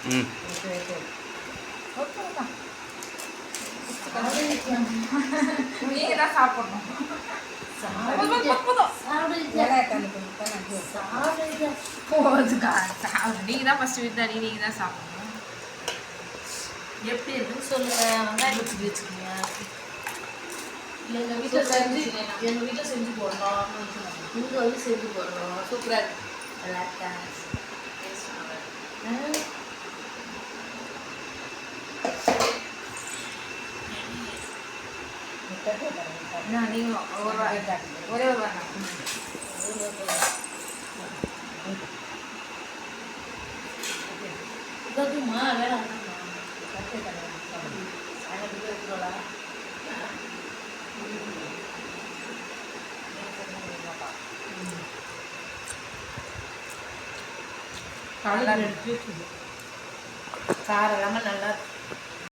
ம். நீங்க தான் சாப்பிடணும். நீங்க தான் ஃபர்ஸ்ட் விருந்தாளி, நீங்க தான் சாப்பிடணும். எப்படி இருக்குன்னு சொல்லுங்க. வெங்காயம் பச்சடி வச்சுக்கோங்க. எங்கள் வீட்டில் செஞ்சு போடணும். இங்கே வந்து செஞ்சு போடணும். சூப்பராக இருக்கு. நல்லா இருக்கா? நீங்க ஒரே ஒரு வேணாம். இதுமா வேணாம். காரம் இல்லாமல் நல்லா இருக்கு.